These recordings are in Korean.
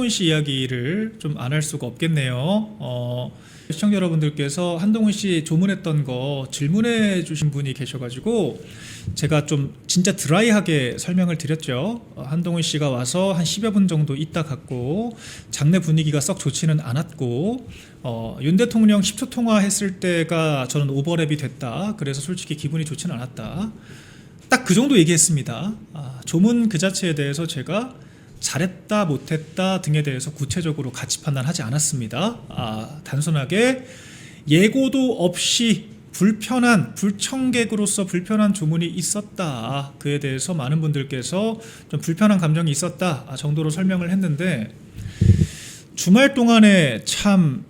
한동훈 씨 이야기를 좀 안 할 수가 없겠네요. 시청자 여러분들께서 한동훈 씨 조문했던 거 질문해 주신 분이 계셔가지고 제가 좀 진짜 드라이하게 설명을 드렸죠. 한동훈 씨가 와서 한 10여 분 정도 있다 갔고 장내 분위기가 썩 좋지는 않았고 윤 대통령 10초 통화했을 때가 저는 오버랩이 됐다. 그래서 솔직히 기분이 좋지는 않았다. 딱 그 정도 얘기했습니다. 조문 그 자체에 대해서 제가 잘했다 못했다 등에 대해서 구체적으로 가치 판단하지 않았습니다. 단순하게 예고도 없이 불청객으로서 불편한 조문이 있었다. 그에 대해서 많은 분들께서 좀 불편한 감정이 있었다 정도로 설명을 했는데, 주말 동안에 참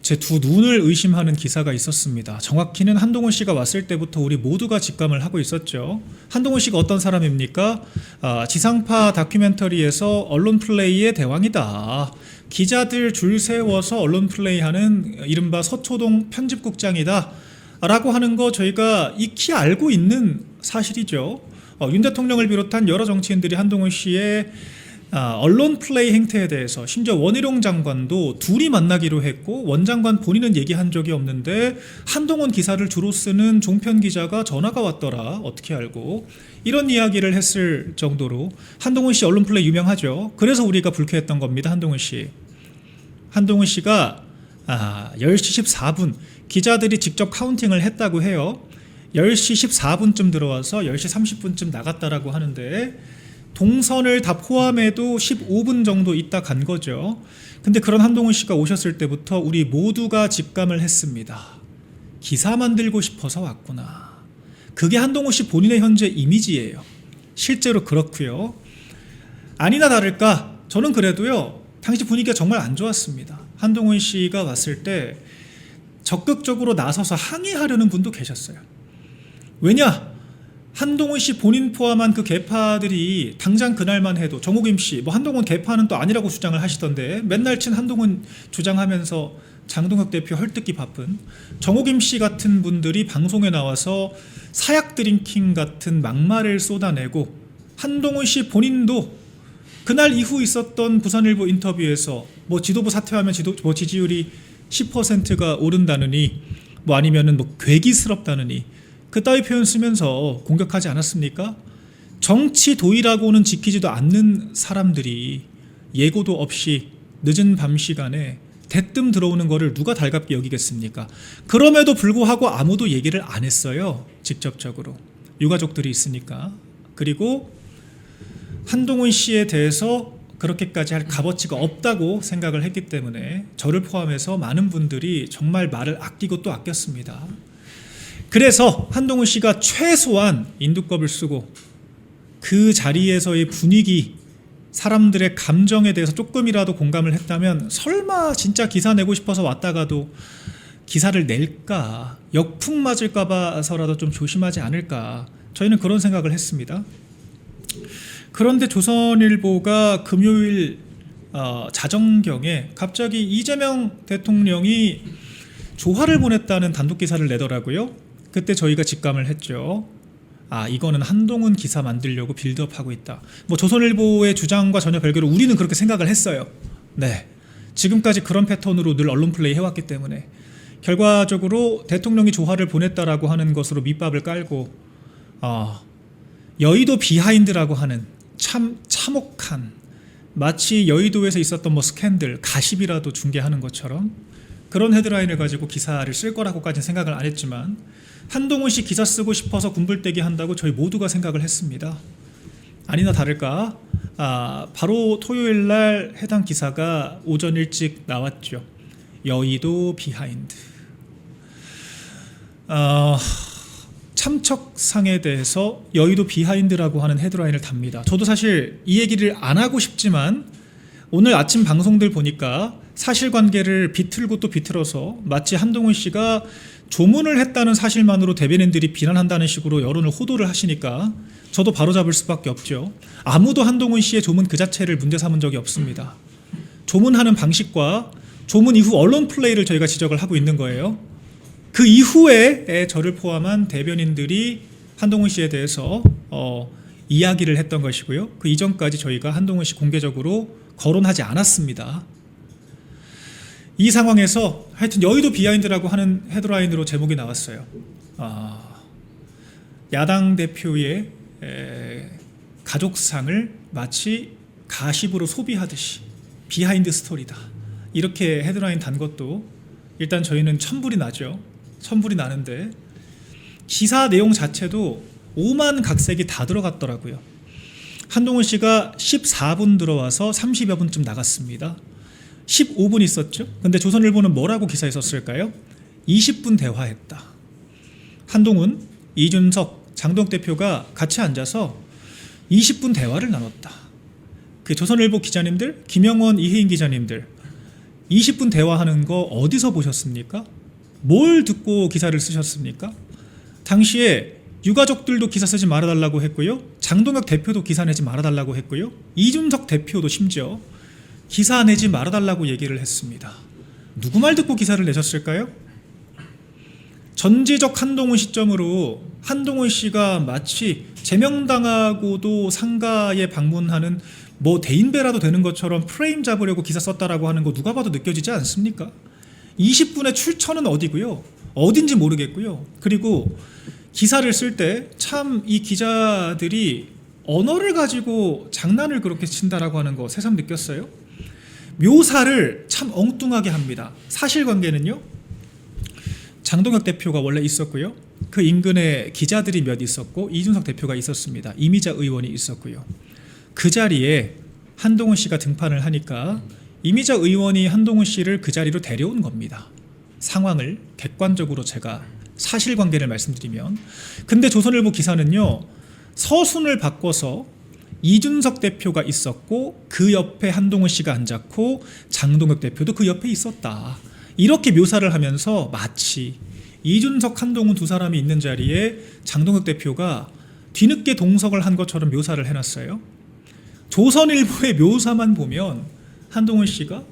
제 두 눈을 의심하는 기사가 있었습니다. 정확히는 한동훈 씨가 왔을 때부터 우리 모두가 직감을 하고 있었죠. 한동훈 씨가 어떤 사람입니까? 지상파 다큐멘터리에서 언론 플레이의 대왕이다. 기자들 줄 세워서 언론 플레이하는 이른바 서초동 편집국장이다 라고 하는 거 저희가 익히 알고 있는 사실이죠. 윤 대통령을 비롯한 여러 정치인들이 한동훈 씨의 언론 플레이 행태에 대해서, 심지어 원희룡 장관도 둘이 만나기로 했고 원 장관 본인은 얘기한 적이 없는데 한동훈 기사를 주로 쓰는 종편 기자가 전화가 왔더라, 어떻게 알고, 이런 이야기를 했을 정도로 한동훈 씨 언론 플레이 유명하죠. 그래서 우리가 불쾌했던 겁니다. 한동훈 씨가 10시 14분 기자들이 직접 카운팅을 했다고 해요. 10시 14분쯤 들어와서 10시 30분쯤 나갔다라고 하는데 동선을 다 포함해도 15분 정도 있다 간 거죠. 근데 그런 한동훈 씨가 오셨을 때부터 우리 모두가 직감을 했습니다. 기사 만들고 싶어서 왔구나. 그게 한동훈 씨 본인의 현재 이미지예요. 실제로 그렇고요. 아니나 다를까 저는 그래도요, 당시 분위기가 정말 안 좋았습니다. 한동훈 씨가 왔을 때 적극적으로 나서서 항의하려는 분도 계셨어요. 왜냐? 한동훈 씨 본인 포함한 그 계파들이 당장 그날만 해도 정호김 씨, 한동훈 계파는 또 아니라고 주장을 하시던데 맨날 친 한동훈 주장하면서 장동혁 대표 헐뜯기 바쁜 정호김 씨 같은 분들이 방송에 나와서 사약 드링킹 같은 막말을 쏟아내고, 한동훈 씨 본인도 그날 이후 있었던 부산일보 인터뷰에서 지도부 사퇴하면 지지율이 10%가 오른다느니 아니면은 괴기스럽다느니 그따위 표현 쓰면서 공격하지 않았습니까? 정치 도의라고는 지키지도 않는 사람들이 예고도 없이 늦은 밤 시간에 대뜸 들어오는 거를 누가 달갑게 여기겠습니까? 그럼에도 불구하고 아무도 얘기를 안 했어요. 직접적으로. 유가족들이 있으니까. 그리고 한동훈 씨에 대해서 그렇게까지 할 값어치가 없다고 생각을 했기 때문에 저를 포함해서 많은 분들이 정말 말을 아끼고 또 아꼈습니다. 그래서 한동훈 씨가 최소한 인두껍을 쓰고 그 자리에서의 분위기, 사람들의 감정에 대해서 조금이라도 공감을 했다면 설마 진짜 기사 내고 싶어서 왔다가도 기사를 낼까, 역풍 맞을까 봐서라도 좀 조심하지 않을까, 저희는 그런 생각을 했습니다. 그런데 조선일보가 금요일 자정경에 갑자기 이재명 대통령이 조화를 보냈다는 단독 기사를 내더라고요. 그때 저희가 직감을 했죠. 이거는 한동훈 기사 만들려고 빌드업하고 있다. 조선일보의 주장과 전혀 별개로 우리는 그렇게 생각을 했어요. 네, 지금까지 그런 패턴으로 늘 언론 플레이 해왔기 때문에 결과적으로 대통령이 조화를 보냈다라고 하는 것으로 밑밥을 깔고 여의도 비하인드라고 하는 참 참혹한, 마치 여의도에서 있었던 스캔들, 가십이라도 중계하는 것처럼 그런 헤드라인을 가지고 기사를 쓸 거라고까지는 생각을 안 했지만, 한동훈 씨 기사 쓰고 싶어서 군불대기 한다고 저희 모두가 생각을 했습니다. 아니나 다를까 바로 토요일 날 해당 기사가 오전 일찍 나왔죠. 여의도 비하인드. 참척상에 대해서 여의도 비하인드라고 하는 헤드라인을 답니다. 저도 사실 이 얘기를 안 하고 싶지만 오늘 아침 방송들 보니까 사실관계를 비틀고 또 비틀어서 마치 한동훈 씨가 조문을 했다는 사실만으로 대변인들이 비난한다는 식으로 여론을 호도를 하시니까 저도 바로잡을 수밖에 없죠. 아무도 한동훈 씨의 조문 그 자체를 문제 삼은 적이 없습니다. 조문하는 방식과 조문 이후 언론 플레이를 저희가 지적을 하고 있는 거예요. 그 이후에 저를 포함한 대변인들이 한동훈 씨에 대해서 이야기를 했던 것이고요. 그 이전까지 저희가 한동훈 씨 공개적으로 거론하지 않았습니다. 이 상황에서 하여튼 여의도 비하인드라고 하는 헤드라인으로 제목이 나왔어요. 야당 대표의 가족상을 마치 가십으로 소비하듯이 비하인드 스토리다. 이렇게 헤드라인 단 것도 일단 저희는 천불이 나죠. 천불이 나는데 기사 내용 자체도 오만 각색이 다 들어갔더라고요. 한동훈 씨가 14분 들어와서 30여 분쯤 나갔습니다. 15분 있었죠. 근데 조선일보는 뭐라고 기사에 썼을까요? 20분 대화했다. 한동훈, 이준석, 장동혁 대표가 같이 앉아서 20분 대화를 나눴다. 그 조선일보 기자님들, 김영원, 이혜인 기자님들 20분 대화하는 거 어디서 보셨습니까? 뭘 듣고 기사를 쓰셨습니까? 당시에 유가족들도 기사 쓰지 말아달라고 했고요. 장동혁 대표도 기사 내지 말아달라고 했고요. 이준석 대표도 심지어 기사 내지 말아달라고 얘기를 했습니다. 누구 말 듣고 기사를 내셨을까요? 전지적 한동훈 시점으로 한동훈 씨가 마치 제명당하고도 상가에 방문하는 뭐 대인배라도 되는 것처럼 프레임 잡으려고 기사 썼다라고 하는 거 누가 봐도 느껴지지 않습니까? 20분의 출처는 어디고요? 어딘지 모르겠고요. 그리고 기사를 쓸 때 참 이 기자들이 언어를 가지고 장난을 그렇게 친다라고 하는 거 새삼 느꼈어요. 묘사를 참 엉뚱하게 합니다. 사실관계는요, 장동혁 대표가 원래 있었고요. 그 인근에 기자들이 몇 있었고 이준석 대표가 있었습니다. 이미자 의원이 있었고요. 그 자리에 한동훈 씨가 등판을 하니까 이미자 의원이 한동훈 씨를 그 자리로 데려온 겁니다. 상황을 객관적으로 제가 사실관계를 말씀드리면. 근데 조선일보 기사는요, 서순을 바꿔서 이준석 대표가 있었고 그 옆에 한동훈 씨가 앉았고 장동혁 대표도 그 옆에 있었다. 이렇게 묘사를 하면서 마치 이준석, 한동훈 두 사람이 있는 자리에 장동혁 대표가 뒤늦게 동석을 한 것처럼 묘사를 해놨어요. 조선일보의 묘사만 보면 한동훈 씨가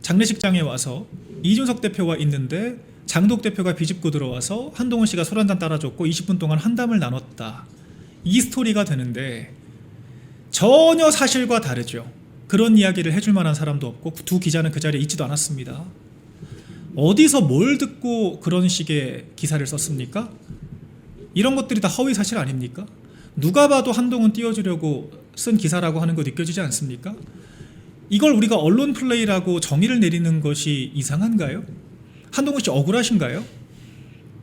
장례식장에 와서 이준석 대표와 있는데 장동혁 대표가 비집고 들어와서 한동훈 씨가 술 한잔 따라줬고 20분 동안 한담을 나눴다. 이 스토리가 되는데 전혀 사실과 다르죠. 그런 이야기를 해줄 만한 사람도 없고 두 기자는 그 자리에 있지도 않았습니다. 어디서 뭘 듣고 그런 식의 기사를 썼습니까? 이런 것들이 다 허위 사실 아닙니까? 누가 봐도 한동훈 띄워주려고 쓴 기사라고 하는 거 느껴지지 않습니까? 이걸 우리가 언론 플레이라고 정의를 내리는 것이 이상한가요? 한동훈 씨 억울하신가요?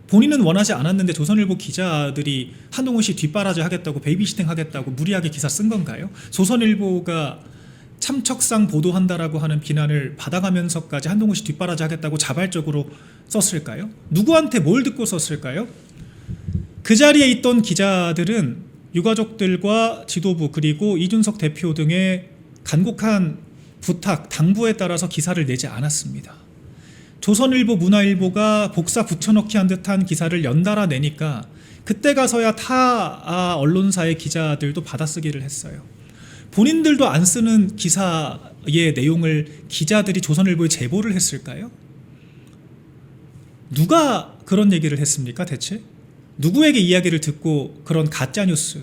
본인은 원하지 않았는데 조선일보 기자들이 한동훈 씨 뒷바라지 하겠다고 베이비시팅 하겠다고 무리하게 기사 쓴 건가요? 조선일보가 참척상 보도한다라고 하는 비난을 받아가면서까지 한동훈 씨 뒷바라지 하겠다고 자발적으로 썼을까요? 누구한테 뭘 듣고 썼을까요? 그 자리에 있던 기자들은 유가족들과 지도부 그리고 이준석 대표 등의 간곡한 부탁, 당부에 따라서 기사를 내지 않았습니다. 조선일보, 문화일보가 복사 붙여넣기 한 듯한 기사를 연달아 내니까 그때 가서야 타 언론사의 기자들도 받아쓰기를 했어요. 본인들도 안 쓰는 기사의 내용을 기자들이 조선일보에 제보를 했을까요? 누가 그런 얘기를 했습니까 대체? 누구에게 이야기를 듣고 그런 가짜뉴스,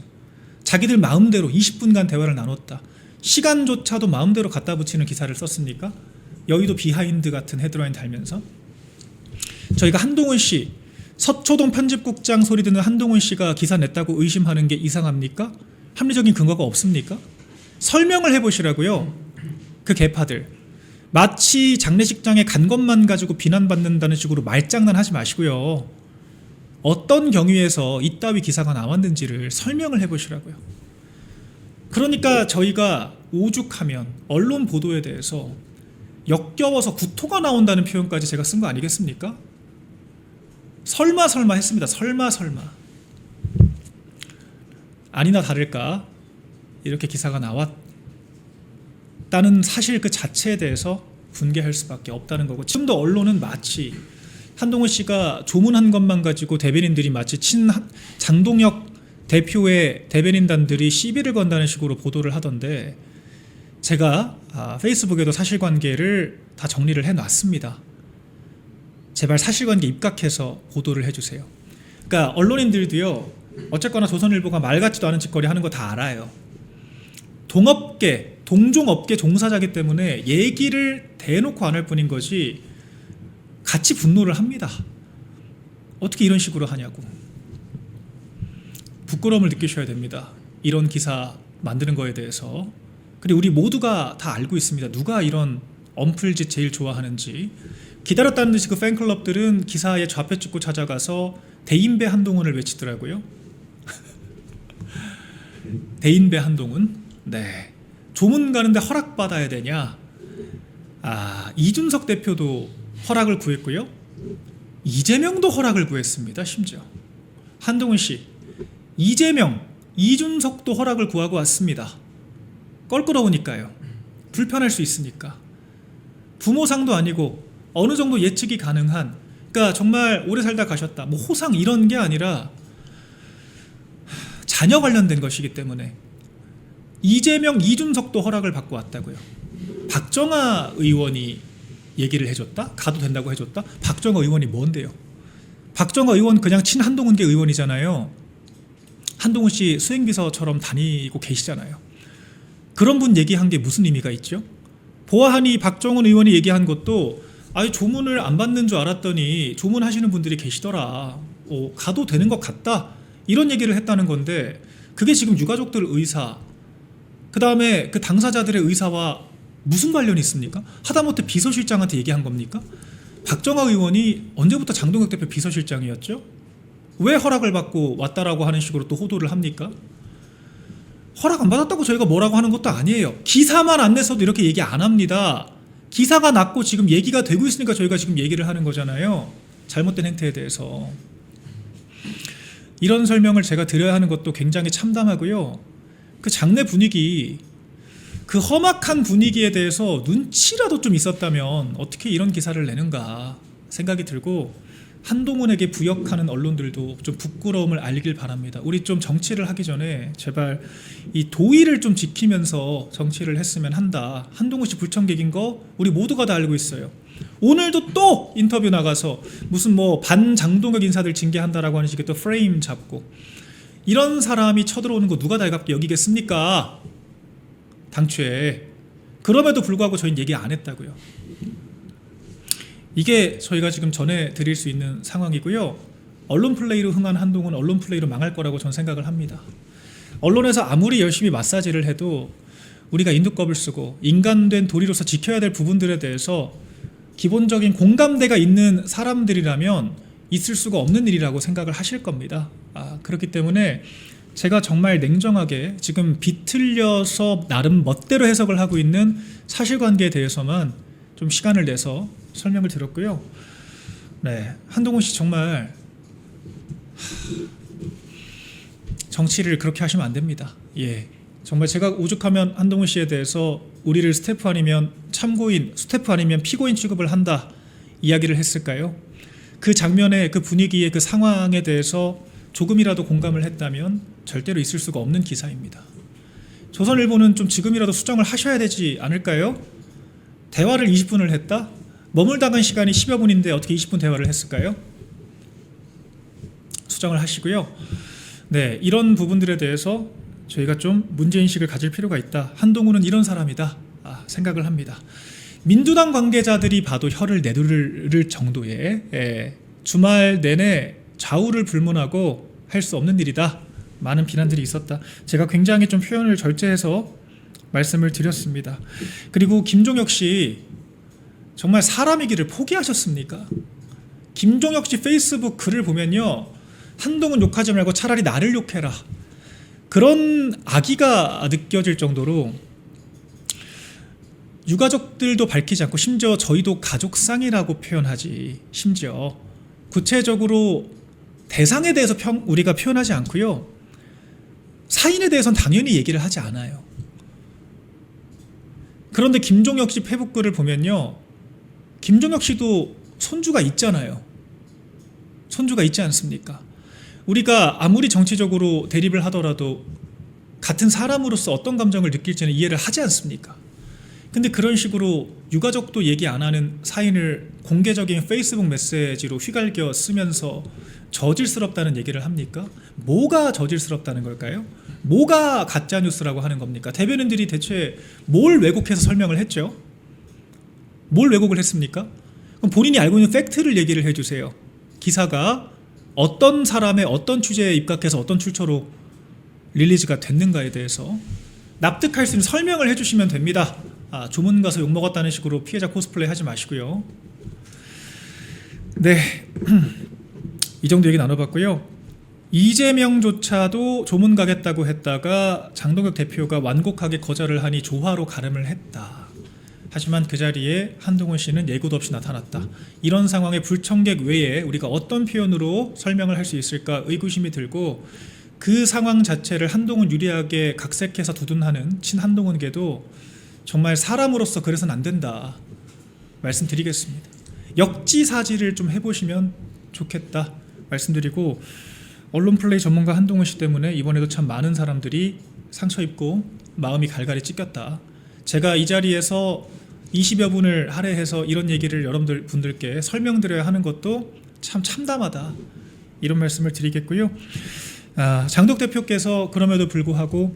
자기들 마음대로 20분간 대화를 나눴다, 시간조차도 마음대로 갖다 붙이는 기사를 썼습니까? 여의도 비하인드 같은 헤드라인 달면서. 저희가 한동훈 씨, 서초동 편집국장 소리 듣는 한동훈 씨가 기사 냈다고 의심하는 게 이상합니까? 합리적인 근거가 없습니까? 설명을 해보시라고요. 그 개파들 마치 장례식장에 간 것만 가지고 비난받는다는 식으로 말장난하지 마시고요. 어떤 경위에서 이따위 기사가 나왔는지를 설명을 해보시라고요. 그러니까 저희가 오죽하면 언론 보도에 대해서 역겨워서 구토가 나온다는 표현까지 제가 쓴 거 아니겠습니까? 설마 했습니다. 설마 아니나 다를까 이렇게 기사가 나왔다는 사실 그 자체에 대해서 분개할 수밖에 없다는 거고, 지금도 언론은 마치 한동훈 씨가 조문한 것만 가지고 대변인들이 마치 장동혁 대표의 대변인단들이 시비를 건다는 식으로 보도를 하던데, 제가 페이스북에도 사실관계를 다 정리를 해놨습니다. 제발 사실관계 입각해서 보도를 해주세요. 그러니까 언론인들도요, 어쨌거나 조선일보가 말 같지도 않은 짓거리 하는 거 다 알아요. 동업계, 동종업계 종사자기 때문에 얘기를 대놓고 안 할 뿐인 것이 같이 분노를 합니다. 어떻게 이런 식으로 하냐고. 부끄러움을 느끼셔야 됩니다. 이런 기사 만드는 거에 대해서. 그리고 우리 모두가 다 알고 있습니다. 누가 이런 언플짓 제일 좋아하는지. 기다렸다는 듯이 그 팬클럽들은 기사에 좌표 찍고 찾아가서 대인배 한동훈을 외치더라고요. 대인배 한동훈. 네. 조문 가는데 허락받아야 되냐? 이준석 대표도 허락을 구했고요. 이재명도 허락을 구했습니다. 심지어 한동훈 씨, 이재명, 이준석도 허락을 구하고 왔습니다. 껄끄러우니까요. 불편할 수 있으니까. 부모상도 아니고 어느 정도 예측이 가능한, 그러니까 정말 오래 살다 가셨다, 뭐 호상 이런 게 아니라 자녀 관련된 것이기 때문에 이재명, 이준석도 허락을 받고 왔다고요. 박정아 의원이 얘기를 해줬다? 가도 된다고 해줬다? 박정아 의원이 뭔데요? 박정아 의원 그냥 친한동훈계 의원이잖아요. 한동훈 씨 수행비서처럼 다니고 계시잖아요. 그런 분 얘기한 게 무슨 의미가 있죠? 보아하니 박정훈 의원이 얘기한 것도 조문을 안 받는 줄 알았더니 조문하시는 분들이 계시더라. 가도 되는 것 같다. 이런 얘기를 했다는 건데, 그게 지금 유가족들 의사, 그 다음에 그 당사자들의 의사와 무슨 관련이 있습니까? 하다못해 비서실장한테 얘기한 겁니까? 박정아 의원이 언제부터 장동혁 대표 비서실장이었죠? 왜 허락을 받고 왔다라고 하는 식으로 또 호도를 합니까? 허락 안 받았다고 저희가 뭐라고 하는 것도 아니에요. 기사만 안 냈어도 이렇게 얘기 안 합니다. 기사가 났고 지금 얘기가 되고 있으니까 저희가 지금 얘기를 하는 거잖아요. 잘못된 행태에 대해서. 이런 설명을 제가 드려야 하는 것도 굉장히 참담하고요. 그 장내 분위기, 그 험악한 분위기에 대해서 눈치라도 좀 있었다면 어떻게 이런 기사를 내는가 생각이 들고, 한동훈에게 부역하는 언론들도 좀 부끄러움을 알길 바랍니다. 우리 좀 정치를 하기 전에 제발 이 도의를 좀 지키면서 정치를 했으면 한다. 한동훈 씨 불청객인 거 우리 모두가 다 알고 있어요. 오늘도 또 인터뷰 나가서 무슨 뭐 반장동혁 인사들 징계한다라고 하는 식의 또 프레임 잡고, 이런 사람이 쳐들어오는 거 누가 달갑게 여기겠습니까? 당초에. 그럼에도 불구하고 저희는 얘기 안 했다고요. 이게 저희가 지금 전해드릴 수 있는 상황이고요. 언론 플레이로 흥한 한동훈, 언론 플레이로 망할 거라고 저는 생각을 합니다. 언론에서 아무리 열심히 마사지를 해도 우리가 인두껍을 쓰고 인간된 도리로서 지켜야 될 부분들에 대해서 기본적인 공감대가 있는 사람들이라면 있을 수가 없는 일이라고 생각을 하실 겁니다. 그렇기 때문에 제가 정말 냉정하게 지금 비틀려서 나름 멋대로 해석을 하고 있는 사실관계에 대해서만 좀 시간을 내서 설명을 드렸고요. 네, 한동훈 씨 정말 정치를 그렇게 하시면 안 됩니다. 정말 제가 오죽하면 한동훈 씨에 대해서 우리를 스태프 아니면 참고인, 스태프 아니면 피고인 취급을 한다 이야기를 했을까요? 그 장면의 그 분위기의 그 상황에 대해서 조금이라도 공감을 했다면 절대로 있을 수가 없는 기사입니다. 조선일보는 좀 지금이라도 수정을 하셔야 되지 않을까요? 대화를 20분을 했다? 머물다간 시간이 10여 분인데 어떻게 20분 대화를 했을까요? 수정을 하시고요. 네, 이런 부분들에 대해서 저희가 좀 문제인식을 가질 필요가 있다. 한동훈은 이런 사람이다 생각을 합니다. 민주당 관계자들이 봐도 혀를 내두를 정도의 주말 내내 좌우를 불문하고 할 수 없는 일이다. 많은 비난들이 있었다. 제가 굉장히 좀 표현을 절제해서 말씀을 드렸습니다. 그리고 김종혁 씨 정말 사람이기를 포기하셨습니까? 김종혁 씨 페이스북 글을 보면요, 한동훈 욕하지 말고 차라리 나를 욕해라, 그런 악의가 느껴질 정도로 유가족들도 밝히지 않고, 심지어 저희도 가족상이라고 표현하지, 심지어 구체적으로 대상에 대해서 우리가 표현하지 않고요, 사인에 대해서는 당연히 얘기를 하지 않아요. 그런데 김종혁 씨 페북 글을 보면요, 김종혁 씨도 손주가 있잖아요. 손주가 있지 않습니까? 우리가 아무리 정치적으로 대립을 하더라도 같은 사람으로서 어떤 감정을 느낄지는 이해를 하지 않습니까? 근데 그런 식으로 유가족도 얘기 안 하는 사인을 공개적인 페이스북 메시지로 휘갈겨 쓰면서 저질스럽다는 얘기를 합니까? 뭐가 저질스럽다는 걸까요? 뭐가 가짜 뉴스라고 하는 겁니까? 대변인들이 대체 뭘 왜곡해서 설명을 했죠? 뭘 왜곡을 했습니까? 그럼 본인이 알고 있는 팩트를 얘기를 해주세요. 기사가 어떤 사람의 어떤 취재에 입각해서 어떤 출처로 릴리즈가 됐는가에 대해서 납득할 수 있는 설명을 해주시면 됩니다. 조문 가서 욕먹었다는 식으로 피해자 코스플레이 하지 마시고요. 네, 이 정도 얘기 나눠봤고요. 이재명조차도 조문 가겠다고 했다가 장동혁 대표가 완곡하게 거절을 하니 조화로 가름을 했다. 하지만 그 자리에 한동훈 씨는 예고도 없이 나타났다. 이런 상황의 불청객 외에 우리가 어떤 표현으로 설명을 할 수 있을까 의구심이 들고, 그 상황 자체를 한동훈 유리하게 각색해서 두둔하는 친한동훈계도 정말 사람으로서 그래서는 안 된다 말씀드리겠습니다. 역지사지를 좀 해보시면 좋겠다 말씀드리고, 언론 플레이 전문가 한동훈 씨 때문에 이번에도 참 많은 사람들이 상처 입고 마음이 갈갈이 찢겼다. 제가 이 자리에서 20여 분을 할애해서 이런 얘기를 여러분들 분들께 설명드려야 하는 것도 참 참담하다, 이런 말씀을 드리겠고요. 장덕 대표께서 그럼에도 불구하고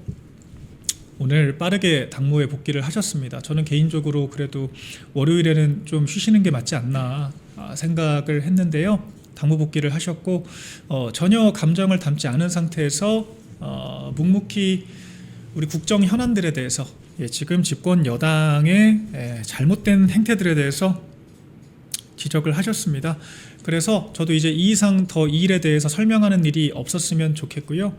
오늘 빠르게 당무에 복귀를 하셨습니다. 저는 개인적으로 그래도 월요일에는 좀 쉬시는 게 맞지 않나 생각을 했는데요. 당무 복귀를 하셨고 전혀 감정을 담지 않은 상태에서 묵묵히 우리 국정 현안들에 대해서, 지금 집권 여당의 잘못된 행태들에 대해서 지적을 하셨습니다. 그래서 저도 이제 이 이상 더 이 일에 대해서 설명하는 일이 없었으면 좋겠고요.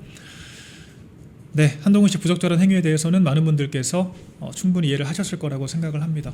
네, 한동훈 씨 부적절한 행위에 대해서는 많은 분들께서 충분히 이해를 하셨을 거라고 생각을 합니다.